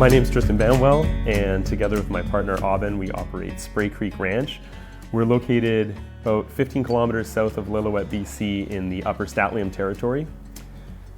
My name is Tristan Banwell, and together with my partner Aubin, we operate Spray Creek Ranch. We're located about 15 kilometers south of Lillooet, BC in the Upper Statliam Territory.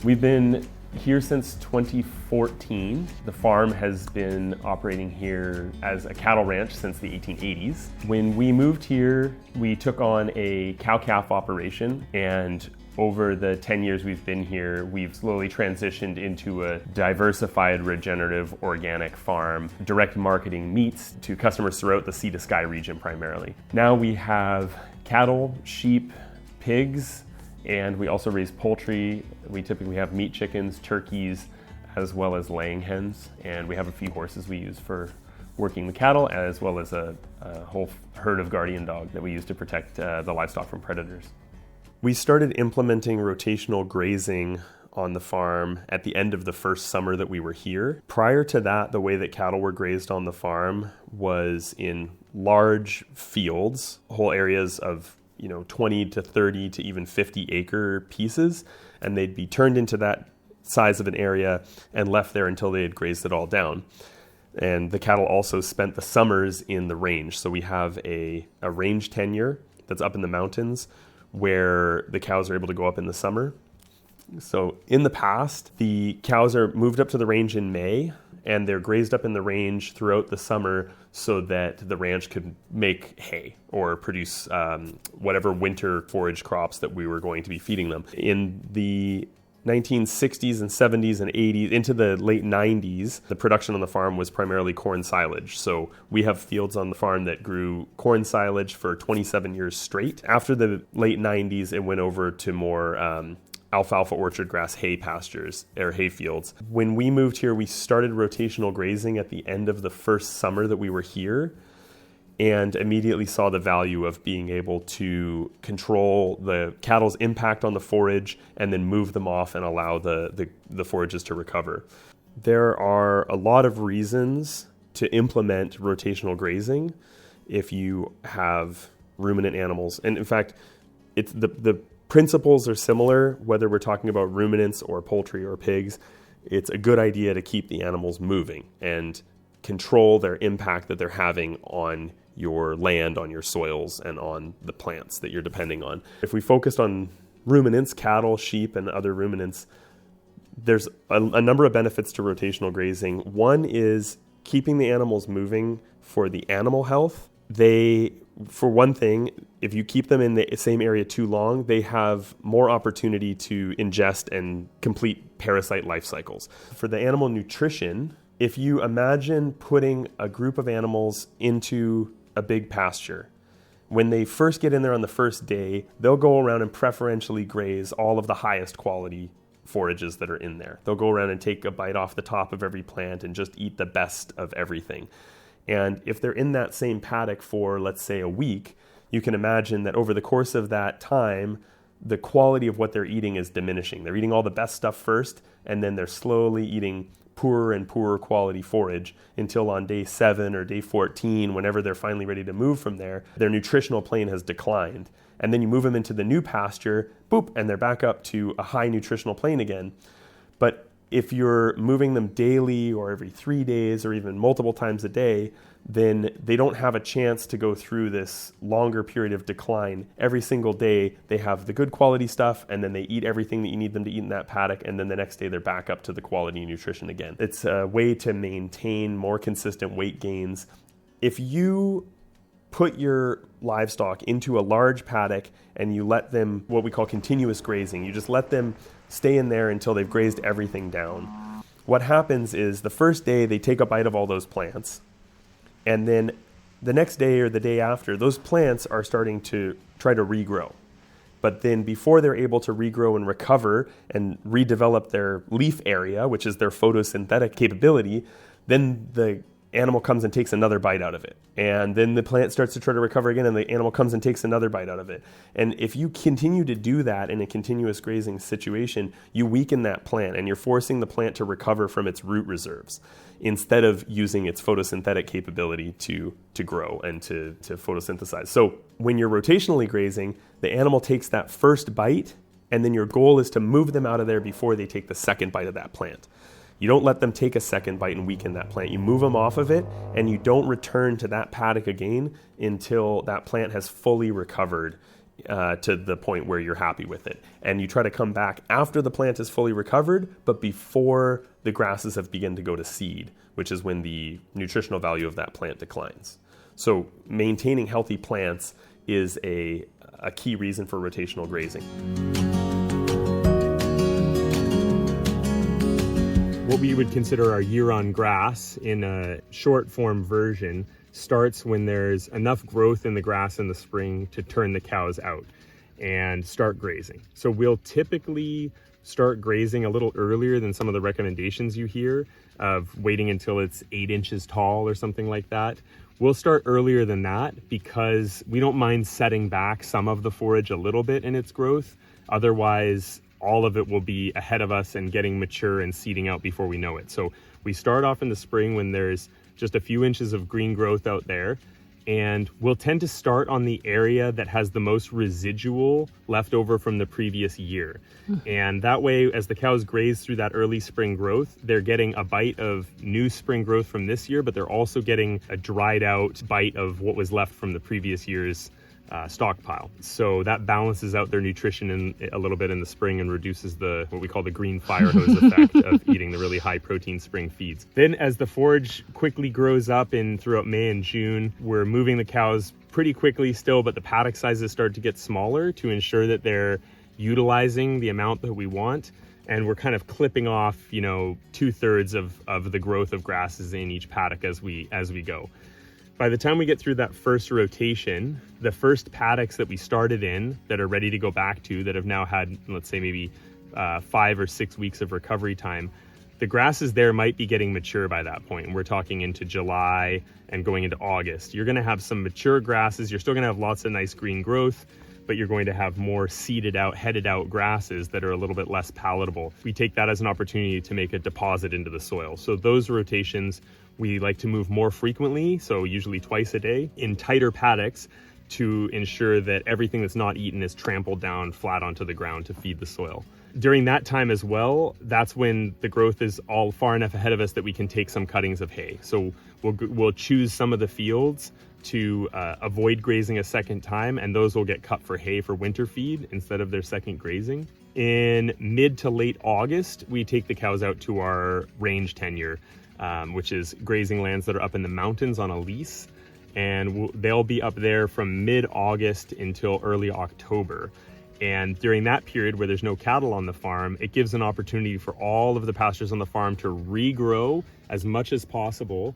We've been here since 2014. The farm has been operating here as a cattle ranch since the 1880s. When we moved here, we took on a cow-calf operation, and over the 10 years we've been here, we've slowly transitioned into a diversified, regenerative, organic farm, direct marketing meats to customers throughout the Sea to Sky region primarily. Now we have cattle, sheep, pigs, and we also raise poultry. We typically have meat chickens, turkeys, as well as laying hens. And we have a few horses we use for working the cattle, as well as a whole herd of guardian dog that we use to protect the livestock from predators. We started implementing rotational grazing on the farm at the end of the first summer that we were here. Prior to that, the way that cattle were grazed on the farm was in large fields, whole areas of 20 to 30 to even 50 acre pieces, and they'd be turned into that size of an area and left there until they had grazed it all down. And the cattle also spent the summers in the range. So we have a range tenure that's up in the mountains where the cows are able to go up in the summer. So in the past, the cows are moved up to the range in May, and they're grazed up in the range throughout the summer so that the ranch could make hay or produce whatever winter forage crops that we were going to be feeding them. In the 1960s and 70s and 80s, into the late 90s, the production on the farm was primarily corn silage. So we have fields on the farm that grew corn silage for 27 years straight. After the late 90s, it went over to more alfalfa orchard grass hay pastures or hay fields. When we moved here, we started rotational grazing at the end of the first summer that we were here, and immediately saw the value of being able to control the cattle's impact on the forage and then move them off and allow the forages to recover. There are a lot of reasons to implement rotational grazing if you have ruminant animals. And in fact, it's the principles are similar, whether we're talking about ruminants or poultry or pigs. It's a good idea to keep the animals moving and control their impact that they're having on your land, on your soils, and on the plants that you're depending on. If we focused on ruminants, cattle, sheep, and other ruminants, there's a number of benefits to rotational grazing. One is keeping the animals moving for the animal health. For one thing, if you keep them in the same area too long, they have more opportunity to ingest and complete parasite life cycles. For the animal nutrition, if you imagine putting a group of animals into a big pasture, when they first get in there on the first day, they'll go around and preferentially graze all of the highest quality forages that are in there. They'll go around and take a bite off the top of every plant and just eat the best of everything. And if they're in that same paddock for, let's say, a week, you can imagine that over the course of that time, the quality of what they're eating is diminishing. They're eating all the best stuff first, and then they're slowly eating poorer and poorer quality forage until on day 7 or day 14, whenever they're finally ready to move from there, their nutritional plane has declined. And then you move them into the new pasture, boop, and they're back up to a high nutritional plane again. But if you're moving them daily or every 3 days or even multiple times a day, then they don't have a chance to go through this longer period of decline. Every single day, they have the good quality stuff, and then they eat everything that you need them to eat in that paddock, and then the next day they're back up to the quality nutrition again. It's a way to maintain more consistent weight gains. If you put your livestock into a large paddock and you let them, what we call continuous grazing, you just let them stay in there until they've grazed everything down. What happens is the first day they take a bite of all those plants, and then the next day or the day after, those plants are starting to try to regrow. But then before they're able to regrow and recover and redevelop their leaf area, which is their photosynthetic capability, then the animal comes and takes another bite out of it. And then the plant starts to try to recover again, and the animal comes and takes another bite out of it. And if you continue to do that in a continuous grazing situation, you weaken that plant, and you're forcing the plant to recover from its root reserves instead of using its photosynthetic capability to grow and to photosynthesize. So when you're rotationally grazing, the animal takes that first bite, and then your goal is to move them out of there before they take the second bite of that plant. You don't let them take a second bite and weaken that plant. You move them off of it, and you don't return to that paddock again until that plant has fully recovered to the point where you're happy with it. And you try to come back after the plant is fully recovered, but before the grasses have begun to go to seed, which is when the nutritional value of that plant declines. So maintaining healthy plants is a key reason for rotational grazing. What we would consider our year-on grass in a short form version starts when there's enough growth in the grass in the spring to turn the cows out and start grazing. So we'll typically start grazing a little earlier than some of the recommendations you hear of waiting until it's 8 inches tall or something like that. We'll start earlier than that because we don't mind setting back some of the forage a little bit in its growth. Otherwise, all of it will be ahead of us and getting mature and seeding out before we know it. So we start off in the spring when there's just a few inches of green growth out there, and we'll tend to start on the area that has the most residual left over from the previous year. And that way, as the cows graze through that early spring growth, they're getting a bite of new spring growth from this year, but they're also getting a dried out bite of what was left from the previous year's stockpile. So that balances out their nutrition a little bit in the spring and reduces what we call the green fire hose effect of eating the really high protein spring feeds. Then as the forage quickly grows up throughout May and June, we're moving the cows pretty quickly still, but the paddock sizes start to get smaller to ensure that they're utilizing the amount that we want. And we're kind of clipping off, 2/3 of the growth of grasses in each paddock as we go. By the time we get through that first rotation, the first paddocks that we started in that are ready to go back to, that have now had, let's say maybe 5 or 6 weeks of recovery time, the grasses there might be getting mature by that point. And we're talking into July and going into August. You're gonna have some mature grasses. You're still gonna have lots of nice green growth, but you're going to have more seeded out, headed out grasses that are a little bit less palatable. We take that as an opportunity to make a deposit into the soil. So those rotations, we like to move more frequently, so usually twice a day, in tighter paddocks to ensure that everything that's not eaten is trampled down flat onto the ground to feed the soil. During that time as well, that's when the growth is all far enough ahead of us that we can take some cuttings of hay. So we'll choose some of the fields to avoid grazing a second time, and those will get cut for hay for winter feed instead of their second grazing. In mid to late August, we take the cows out to our range tenure, which is grazing lands that are up in the mountains on a lease. And they'll be up there from mid-August until early October. And during that period where there's no cattle on the farm, it gives an opportunity for all of the pastures on the farm to regrow as much as possible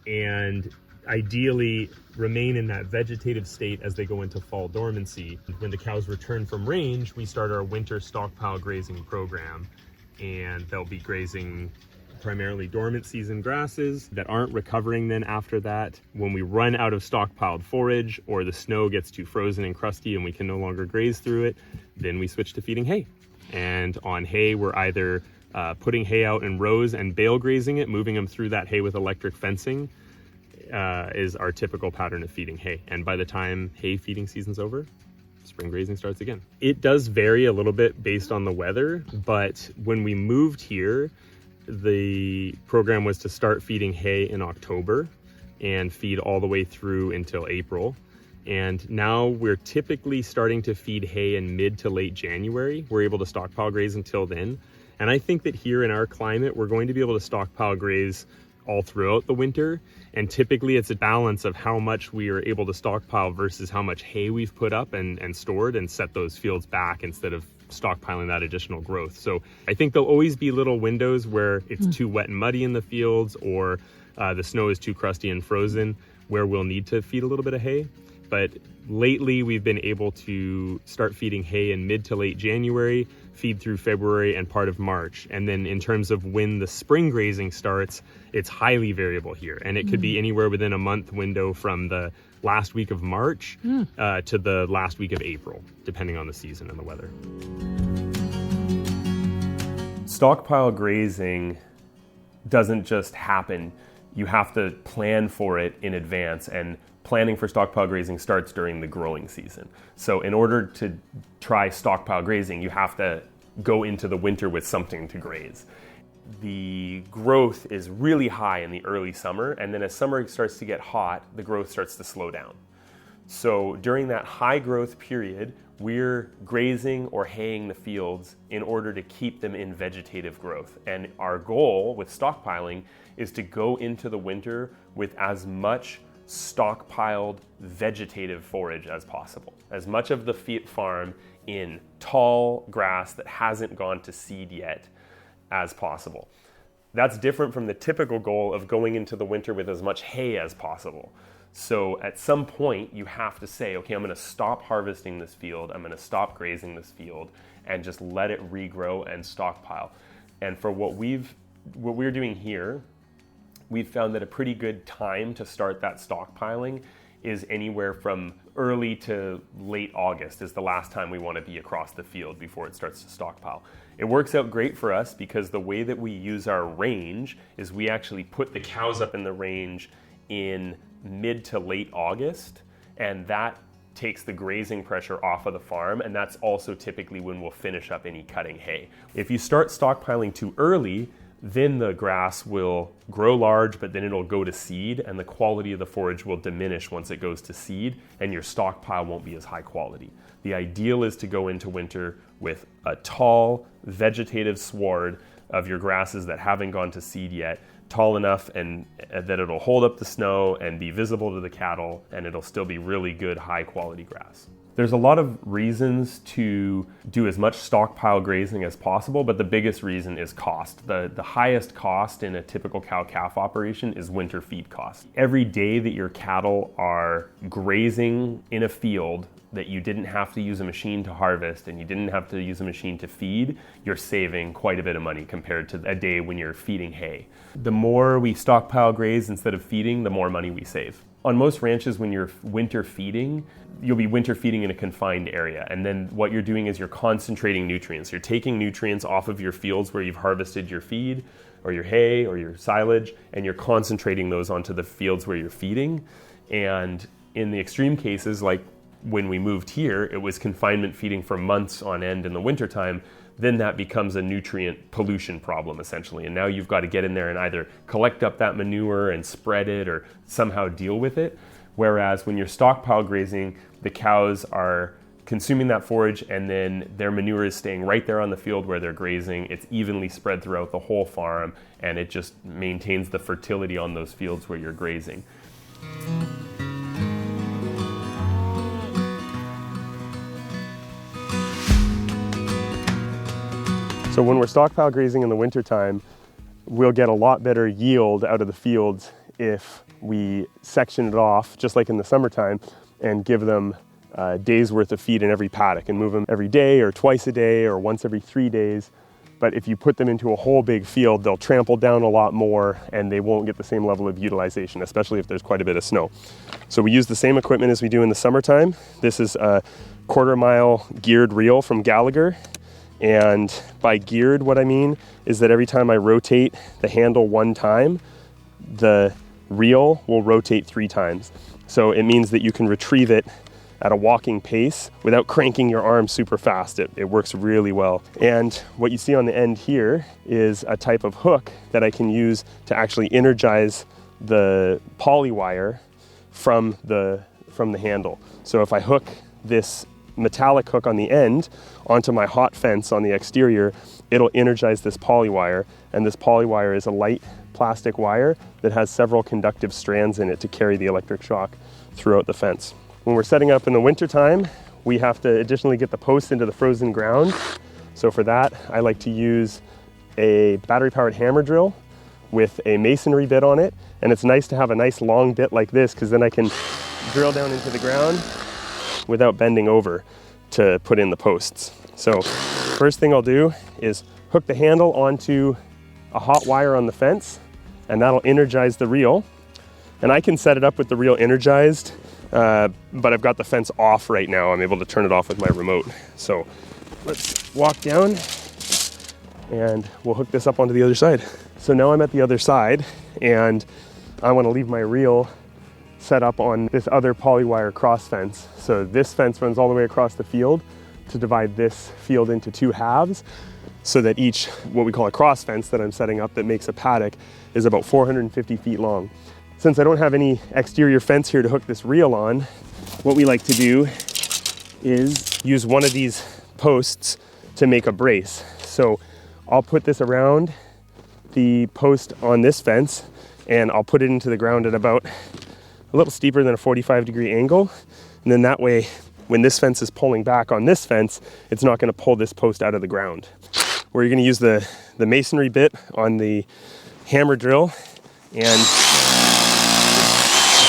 and ideally remain in that vegetative state as they go into fall dormancy. When the cows return from range, we start our winter stockpile grazing program, and they'll be grazing primarily dormant season grasses that aren't recovering then after that. When we run out of stockpiled forage or the snow gets too frozen and crusty and we can no longer graze through it, then we switch to feeding hay. And on hay, we're either putting hay out in rows and bale grazing it, moving them through that hay with electric fencing is our typical pattern of feeding hay. And by the time hay feeding season's over, spring grazing starts again. It does vary a little bit based on the weather, but when we moved here, the program was to start feeding hay in October and feed all the way through until April. And now we're typically starting to feed hay in mid to late January. We're able to stockpile graze until then. And I think that here in our climate, we're going to be able to stockpile graze all throughout the winter. And typically it's a balance of how much we are able to stockpile versus how much hay we've put up and stored and set those fields back instead of stockpiling that additional growth. So I think there'll always be little windows where it's too wet and muddy in the fields, or the snow is too crusty and frozen, where we'll need to feed a little bit of hay. But lately we've been able to start feeding hay in mid to late January, feed through February and part of March. And then in terms of when the spring grazing starts, it's highly variable here. And it could be anywhere within a month window from the last week of March to the last week of April, depending on the season and the weather. Stockpile grazing doesn't just happen. You have to plan for it in advance, and planning for stockpile grazing starts during the growing season. So in order to try stockpile grazing, you have to go into the winter with something to graze. the growth is really high in the early summer, and then as summer starts to get hot, the growth starts to slow down. So during that high growth period, we're grazing or haying the fields in order to keep them in vegetative growth. And our goal with stockpiling is to go into the winter with as much stockpiled vegetative forage as possible. As much of the farm in tall grass that hasn't gone to seed yet as possible. That's different from the typical goal of going into the winter with as much hay as possible. So at some point you have to say, okay, I'm going to stop harvesting this field, I'm going to stop grazing this field, and just let it regrow and stockpile. And for what we're doing here, we've found that a pretty good time to start that stockpiling is anywhere from early to late August is the last time we want to be across the field before it starts to stockpile. It works out great for us because the way that we use our range is we actually put the cows up in the range in mid to late August, and that takes the grazing pressure off of the farm, and that's also typically when we'll finish up any cutting hay. If you start stockpiling too early, then the grass will grow large, but then it'll go to seed, and the quality of the forage will diminish once it goes to seed, and your stockpile won't be as high quality. The ideal is to go into winter with a tall vegetative sward of your grasses that haven't gone to seed yet, tall enough and that it'll hold up the snow and be visible to the cattle, and it'll still be really good high quality grass. There's a lot of reasons to do as much stockpile grazing as possible, but the biggest reason is cost. The highest cost in a typical cow-calf operation is winter feed cost. Every day that your cattle are grazing in a field that you didn't have to use a machine to harvest and you didn't have to use a machine to feed, you're saving quite a bit of money compared to a day when you're feeding hay. The more we stockpile graze instead of feeding, the more money we save. On most ranches, when you're winter feeding, you'll be winter feeding in a confined area, and then what you're doing is you're concentrating nutrients. You're taking nutrients off of your fields where you've harvested your feed or your hay or your silage, and you're concentrating those onto the fields where you're feeding. And in the extreme cases, like when we moved here, it was confinement feeding for months on end in the wintertime. Then that becomes a nutrient pollution problem essentially. And now you've got to get in there and either collect up that manure and spread it or somehow deal with it. Whereas when you're stockpile grazing, the cows are consuming that forage and then their manure is staying right there on the field where they're grazing. It's evenly spread throughout the whole farm, and it just maintains the fertility on those fields where you're grazing. So when we're stockpile grazing in the wintertime, we'll get a lot better yield out of the fields if we section it off, just like in the summertime, and give them a day's worth of feed in every paddock and move them every day or twice a day or once every 3 days. But if you put them into a whole big field, they'll trample down a lot more and they won't get the same level of utilization, especially if there's quite a bit of snow. So we use the same equipment as we do in the summertime. This is a 1/4 mile geared reel from Gallagher. And by geared, what I mean is that every time I rotate the handle 1 time, the reel will rotate 3 times. So it means that you can retrieve it at a walking pace without cranking your arm super fast. It works really well. And what you see on the end here is a type of hook that I can use to actually energize the poly wire from the handle. So if I hook this metallic hook on the end onto my hot fence on the exterior, it'll energize this poly wire, and this poly wire is a light plastic wire that has several conductive strands in it to carry the electric shock throughout the fence. When we're setting up in the winter time, we have to additionally get the posts into the frozen ground. So for that, I like to use a battery powered hammer drill with a masonry bit on it, and it's nice to have a nice long bit like this because then I can drill down into the ground without bending over to put in the posts. So first thing I'll do is hook the handle onto a hot wire on the fence, and that'll energize the reel. And I can set it up with the reel energized, but I've got the fence off right now. I'm able to turn it off with my remote. So let's walk down and we'll hook this up onto the other side. So now I'm at the other side and I want to leave my reel set up on this other polywire cross fence. So this fence runs all the way across the field to divide this field into 2 halves. so that each, what we call a cross fence that I'm setting up that makes a paddock, is about 450 feet long. Since I don't have any exterior fence here to hook this reel on, what we like to do is use one of these posts to make a brace. So I'll put this around the post on this fence, and I'll put it into the ground at about a little steeper than a 45-degree angle. And then that way, when this fence is pulling back on this fence, it's not going to pull this post out of the ground. Where you're going to use the masonry bit on the hammer drill and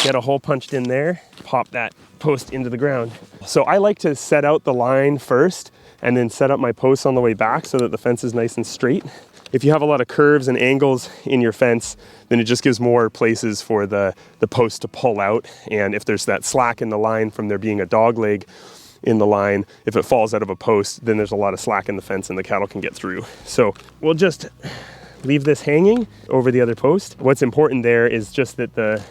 get a hole punched in there, pop that post into the ground. So I like to set out the line first and then set up my posts on the way back so that the fence is nice and straight. If you have a lot of curves and angles in your fence, then it just gives more places for the post to pull out. And if there's that slack in the line from there being a dog leg in the line, if it falls out of a post, then there's a lot of slack in the fence and the cattle can get through. So we'll just leave this hanging over the other post. What's important there is just that the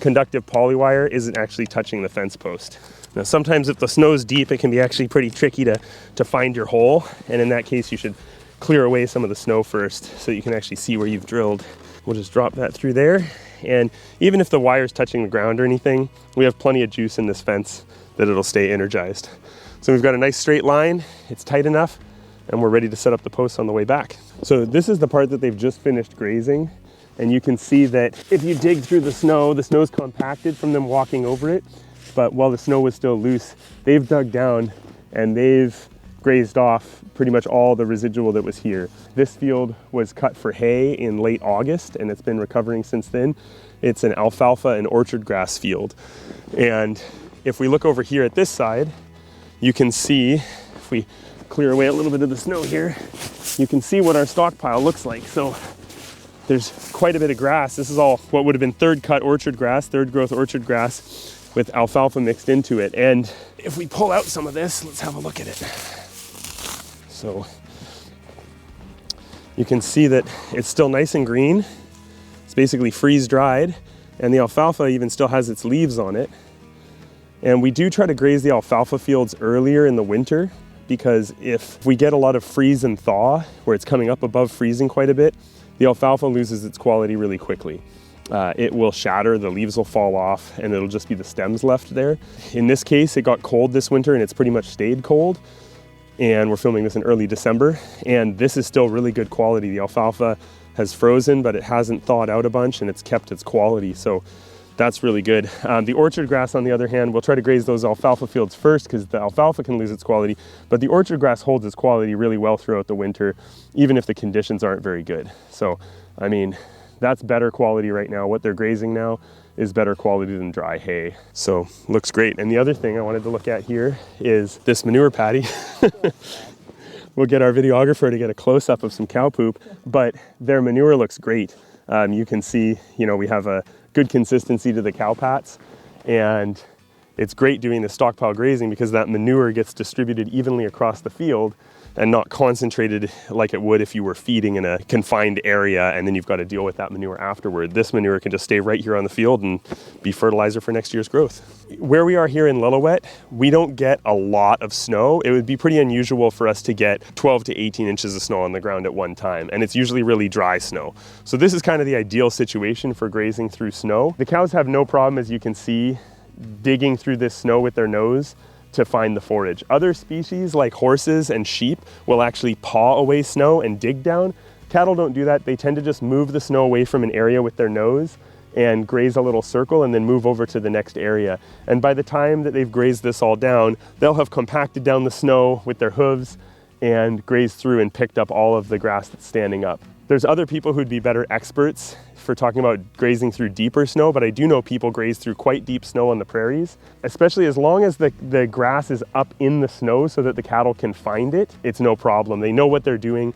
conductive polywire isn't actually touching the fence post. Now sometimes if the snow's deep, it can be actually pretty tricky to find your hole, and in that case you should clear away some of the snow first so you can actually see where you've drilled. We'll just drop that through there, and even if the wire's touching the ground or anything, we have plenty of juice in this fence that it'll stay energized. So we've got a nice straight line, it's tight enough, and we're ready to set up the posts on the way back. So this is the part that they've just finished grazing, and you can see that if you dig through the snow's compacted from them walking over it, but while the snow was still loose, they've dug down and they've grazed off pretty much all the residual that was here. This field was cut for hay in late August, and it's been recovering since then. It's an alfalfa and orchard grass field. And if we look over here at this side, you can see, if we clear away a little bit of the snow here, you can see what our stockpile looks like. So there's quite a bit of grass. This is all what would have been third growth orchard grass with alfalfa mixed into it. And if we pull out some of this, let's have a look at it. So you can see that it's still nice and green. It's basically freeze dried, and the alfalfa even still has its leaves on it. And we do try to graze the alfalfa fields earlier in the winter, because if we get a lot of freeze and thaw where it's coming up above freezing quite a bit, the alfalfa loses its quality really quickly. It will shatter, the leaves will fall off, and it'll just be the stems left there. In this case, it got cold this winter and it's pretty much stayed cold. And we're filming this in early December, and this is still really good quality. The alfalfa has frozen, but it hasn't thawed out a bunch, and it's kept its quality. So that's really good. The orchard grass, on the other hand, we'll try to graze those alfalfa fields first because the alfalfa can lose its quality, but the orchard grass holds its quality really well throughout the winter, even if the conditions aren't very good. So, I mean, that's better quality right now. What they're grazing now is better quality than dry hay. So, looks great. And the other thing I wanted to look at here is this manure paddy. We'll get our videographer to get a close-up of some cow poop, but their manure looks great. You can see, we have a good consistency to the cow pats, and it's great doing the stockpile grazing because that manure gets distributed evenly across the field and not concentrated like it would if you were feeding in a confined area and then you've got to deal with that manure afterward. This manure can just stay right here on the field and be fertilizer for next year's growth. Where we are here in Lillooet, we don't get a lot of snow. It would be pretty unusual for us to get 12 to 18 inches of snow on the ground at one time, and it's usually really dry snow. So this is kind of the ideal situation for grazing through snow. The cows have no problem, as you can see, digging through this snow with their nose to find the forage. Other species like horses and sheep will actually paw away snow and dig down. Cattle don't do that. They tend to just move the snow away from an area with their nose and graze a little circle and then move over to the next area. And by the time that they've grazed this all down, they'll have compacted down the snow with their hooves and grazed through and picked up all of the grass that's standing up. There's other people who'd be better experts for talking about grazing through deeper snow, but I do know people graze through quite deep snow on the prairies, especially as long as the grass is up in the snow so that the cattle can find it. It's no problem. They know what they're doing.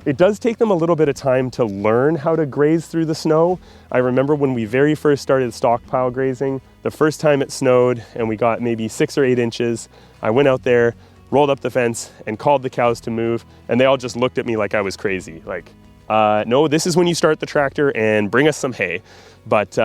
It does take them a little bit of time to learn how to graze through the snow. I remember when we very first started stockpile grazing, the first time it snowed and we got maybe 6 or 8 inches, I went out there, rolled up the fence and called the cows to move, and they all just looked at me like I was crazy. Like, no, this is when you start the tractor and bring us some hay. But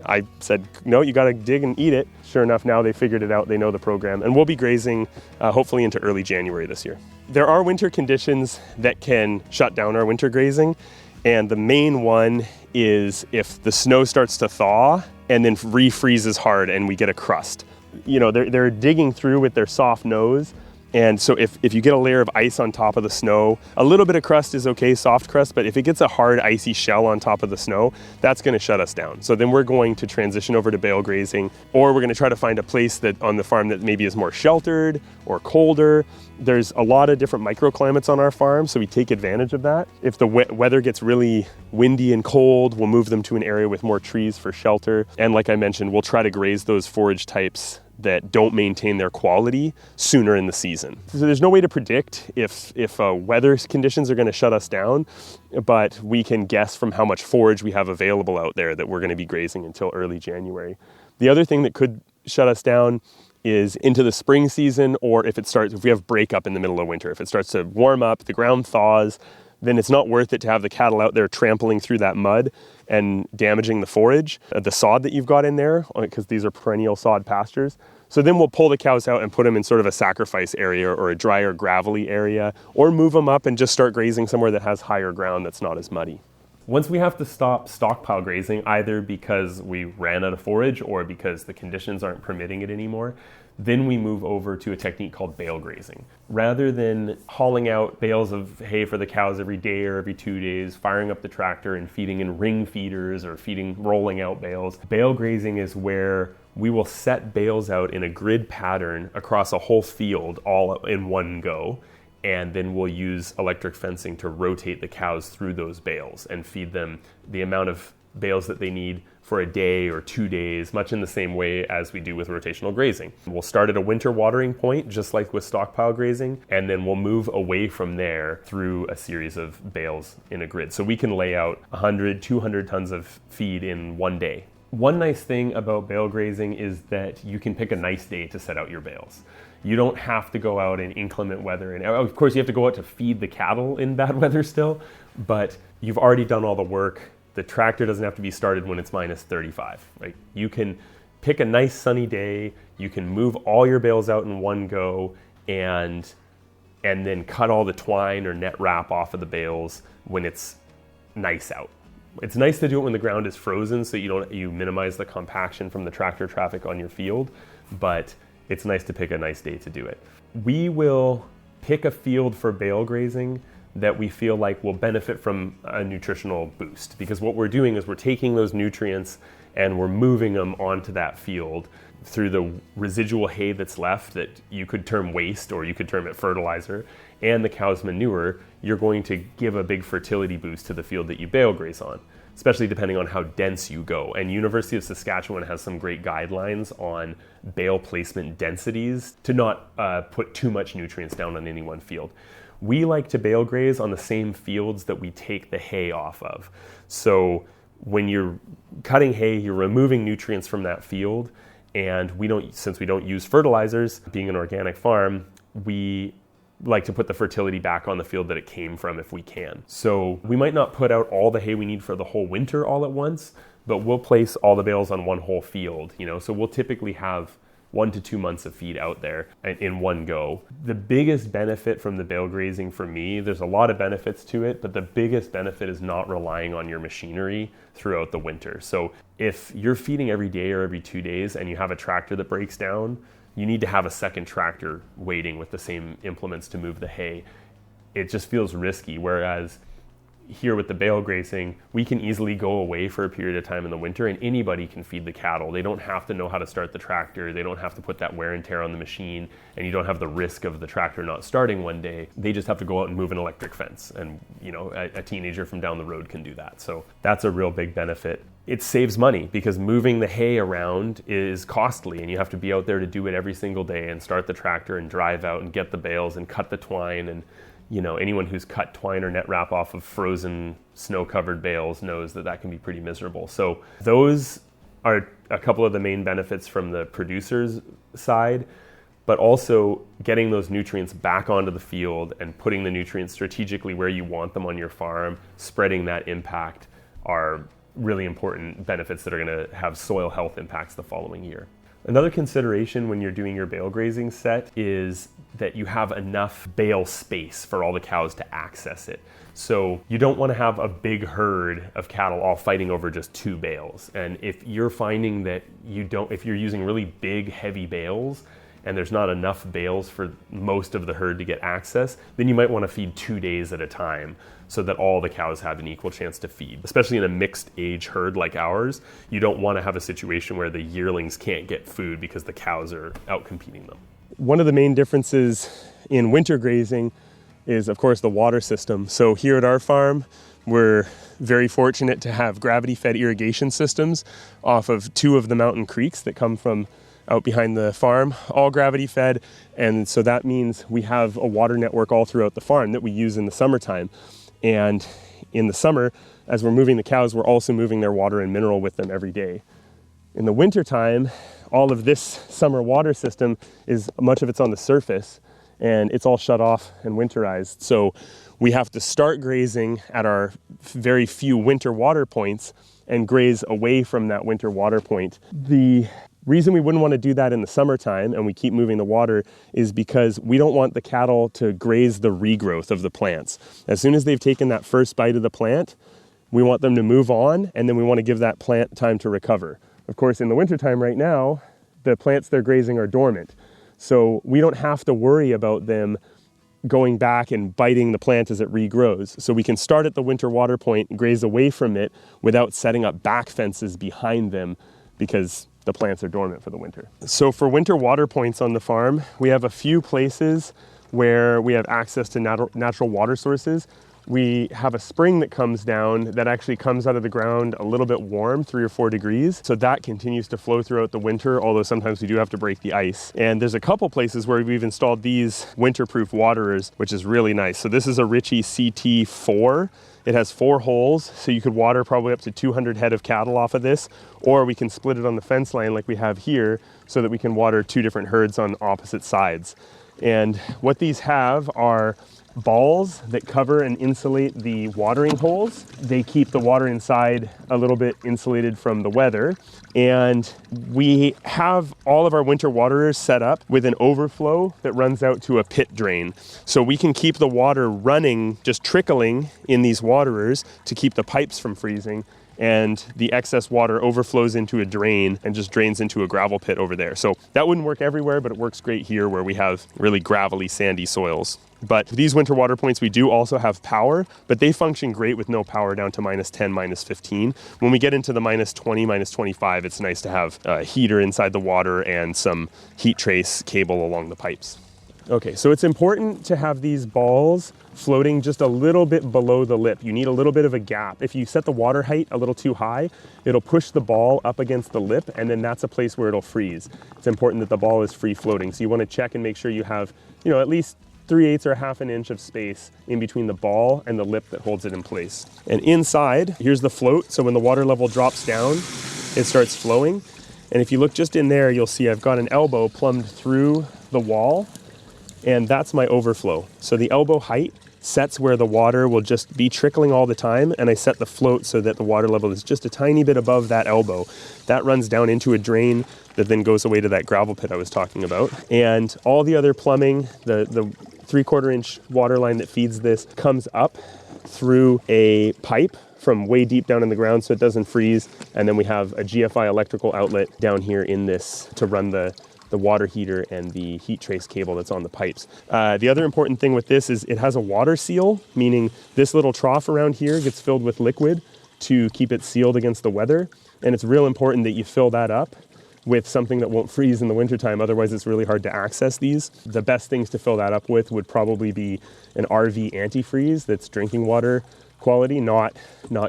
I said, no, you got to dig and eat it. Sure enough, now they figured it out. They know the program, and we'll be grazing hopefully into early January this year. There are winter conditions that can shut down our winter grazing, and the main one is if the snow starts to thaw and then refreezes hard and we get a crust. You know, they're digging through with their soft nose. And so if you get a layer of ice on top of the snow, a little bit of crust is okay, soft crust, but if it gets a hard icy shell on top of the snow, that's gonna shut us down. So then we're going to transition over to bale grazing, or we're gonna try to find a place that on the farm that maybe is more sheltered or colder. There's a lot of different microclimates on our farm, so we take advantage of that. If the weather gets really windy and cold, we'll move them to an area with more trees for shelter. And like I mentioned, we'll try to graze those forage types that don't maintain their quality sooner in the season. So there's no way to predict if weather conditions are going to shut us down, but we can guess from how much forage we have available out there that we're going to be grazing until early January. The other thing that could shut us down is into the spring season, or if we have breakup in the middle of winter. If it starts to warm up, the ground thaws, then it's not worth it to have the cattle out there trampling through that mud and damaging the forage, the sod that you've got in there, because these are perennial sod pastures. So then we'll pull the cows out and put them in sort of a sacrifice area or a drier, gravelly area, or move them up and just start grazing somewhere that has higher ground that's not as muddy. Once we have to stop stockpile grazing, either because we ran out of forage or because the conditions aren't permitting it anymore, then we move over to a technique called bale grazing. Rather than hauling out bales of hay for the cows every day or every 2 days, firing up the tractor and feeding in ring feeders or rolling out bales, bale grazing is where we will set bales out in a grid pattern across a whole field all in one go. And then we'll use electric fencing to rotate the cows through those bales and feed them the amount of bales that they need for a day or 2 days, much in the same way as we do with rotational grazing. We'll start at a winter watering point, just like with stockpile grazing, and then we'll move away from there through a series of bales in a grid. So we can lay out 100, 200 tons of feed in one day. One nice thing about bale grazing is that you can pick a nice day to set out your bales. You don't have to go out in inclement weather. And of course, you have to go out to feed the cattle in bad weather still, but you've already done all the work. The tractor doesn't have to be started when it's minus 35. Right? You can pick a nice sunny day. You can move all your bales out in one go and then cut all the twine or net wrap off of the bales when it's nice out. It's nice to do it when the ground is frozen so you minimize the compaction from the tractor traffic on your field, but it's nice to pick a nice day to do it. We will pick a field for bale grazing that we feel like will benefit from a nutritional boost, because what we're doing is we're taking those nutrients and we're moving them onto that field through the residual hay that's left that you could term waste or you could term it fertilizer, and the cow's manure. You're going to give a big fertility boost to the field that you bale graze on, especially depending on how dense you go. And University of Saskatchewan has some great guidelines on bale placement densities to not put too much nutrients down on any one field. We like to bale graze on the same fields that we take the hay off of. So when you're cutting hay, you're removing nutrients from that field, and since we don't use fertilizers, being an organic farm, we like to put the fertility back on the field that it came from if we can. So we might not put out all the hay we need for the whole winter all at once, but we'll place all the bales on one whole field, so we'll typically have 1 to 2 months of feed out there in one go. The biggest benefit from the bale grazing for me, there's a lot of benefits to it, but the biggest benefit is not relying on your machinery throughout the winter. So if you're feeding every day or every 2 days and you have a tractor that breaks down, you need to have a second tractor waiting with the same implements to move the hay. It just feels risky, whereas here with the bale grazing, we can easily go away for a period of time in the winter and anybody can feed the cattle. They don't have to know how to start the tractor. They don't have to put that wear and tear on the machine, and you don't have the risk of the tractor not starting one day. They just have to go out and move an electric fence, and a teenager from down the road can do that. So that's a real big benefit. It saves money because moving the hay around is costly, and you have to be out there to do it every single day and start the tractor and drive out and get the bales and cut the twine. And anyone who's cut twine or net wrap off of frozen snow-covered bales knows that can be pretty miserable. So those are a couple of the main benefits from the producer's side, but also getting those nutrients back onto the field and putting the nutrients strategically where you want them on your farm, spreading that impact are really important benefits that are going to have soil health impacts the following year. Another consideration when you're doing your bale grazing set is that you have enough bale space for all the cows to access it. So you don't want to have a big herd of cattle all fighting over just 2 bales. And if you're finding that if you're using really big, heavy bales, and there's not enough bales for most of the herd to get access, then you might want to feed 2 days at a time so that all the cows have an equal chance to feed. Especially in a mixed age herd like ours, you don't want to have a situation where the yearlings can't get food because the cows are out competing them. One of the main differences in winter grazing is, of course, the water system. So here at our farm, we're very fortunate to have gravity-fed irrigation systems off of 2 of the mountain creeks that come from out behind the farm, all gravity fed. And so that means we have a water network all throughout the farm that we use in the summertime. And in the summer, as we're moving the cows, we're also moving their water and mineral with them every day. In the wintertime, all of this summer water system much of it's on the surface, and it's all shut off and winterized. So we have to start grazing at our very few winter water points and graze away from that winter water point. The reason we wouldn't want to do that in the summertime and we keep moving the water is because we don't want the cattle to graze the regrowth of the plants. As soon as they've taken that first bite of the plant, we want them to move on, and then we want to give that plant time to recover. Of course, in the wintertime right now, the plants they're grazing are dormant. So we don't have to worry about them going back and biting the plant as it regrows. So we can start at the winter water point and graze away from it without setting up back fences behind them because the plants are dormant for the winter. So for winter water points on the farm, we have a few places where we have access to natural water sources. We have a spring that comes down that actually comes out of the ground a little bit warm, 3 or 4 degrees. So that continues to flow throughout the winter, although sometimes we do have to break the ice. And there's a couple places where we've installed these winterproof waterers, which is really nice. So this is a Ritchie CT4. It has 4 holes, so you could water probably up to 200 head of cattle off of this, or we can split it on the fence line like we have here so that we can water 2 different herds on opposite sides. And what these have are balls that cover and insulate the watering holes. They keep the water inside a little bit insulated from the weather. And we have all of our winter waterers set up with an overflow that runs out to a pit drain. So we can keep the water running, just trickling in these waterers to keep the pipes from freezing. And the excess water overflows into a drain and just drains into a gravel pit over there. So that wouldn't work everywhere, but it works great here where we have really gravelly, sandy soils. But these winter water points, we do also have power, but they function great with no power down to -10, -15. When we get into the -20, -25, it's nice to have a heater inside the water and some heat trace cable along the pipes. Okay, so it's important to have these balls floating just a little bit below the lip. You need a little bit of a gap. If you set the water height a little too high, it'll push the ball up against the lip, and then that's a place where it'll freeze. It's important that the ball is free floating. So you want to check and make sure you have, at least 3/8 or ½ an inch of space in between the ball and the lip that holds it in place. And inside, here's the float. So when the water level drops down, it starts flowing. And if you look just in there, you'll see I've got an elbow plumbed through the wall, and that's my overflow. So the elbow height sets where the water will just be trickling all the time, and I set the float so that the water level is just a tiny bit above that elbow. That runs down into a drain that then goes away to that gravel pit I was talking about. And all the other plumbing, the 3/4 inch water line that feeds this comes up through a pipe from way deep down in the ground so it doesn't freeze. And then we have a GFI electrical outlet down here in this to run the water heater and the heat trace cable that's on the pipes. The other important thing with this is it has a water seal, meaning this little trough around here gets filled with liquid to keep it sealed against the weather. And it's real important that you fill that up with something that won't freeze in the wintertime. Otherwise, it's really hard to access these. The best things to fill that up with would probably be an RV antifreeze that's drinking water quality, not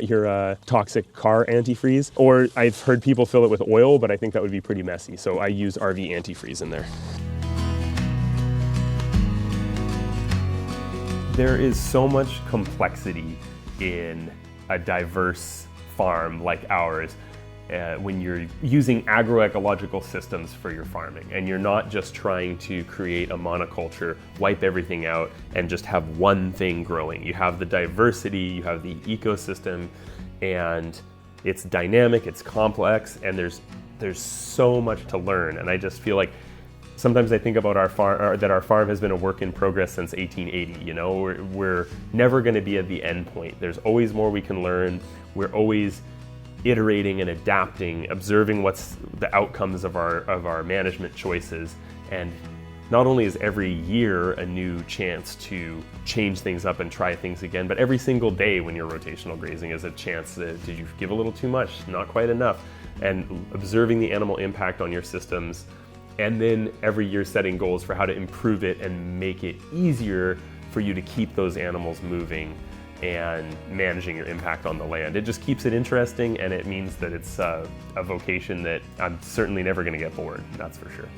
your toxic car antifreeze. Or I've heard people fill it with oil, but I think that would be pretty messy. So I use RV antifreeze in there. There is so much complexity in a diverse farm like ours when you're using agroecological systems for your farming, and you're not just trying to create a monoculture, wipe everything out, and just have one thing growing. You have the diversity, you have the ecosystem, and It's dynamic, it's complex, and there's so much to learn. And I just feel like sometimes I think about our farm, that our farm has been a work in progress since 1880. You know, we're never going to be at the end point. There's always more we can learn. We're always iterating and adapting, observing what's the outcomes of our management choices. And not only is every year a new chance to change things up and try things again, but every single day when you're rotational grazing is a chance to, did you give a little too much, not quite enough? And observing the animal impact on your systems, and then every year setting goals for how to improve it and make it easier for you to keep those animals moving and managing your impact on the land. It just keeps it interesting, and it means that it's a vocation that I'm certainly never going to get bored, that's for sure.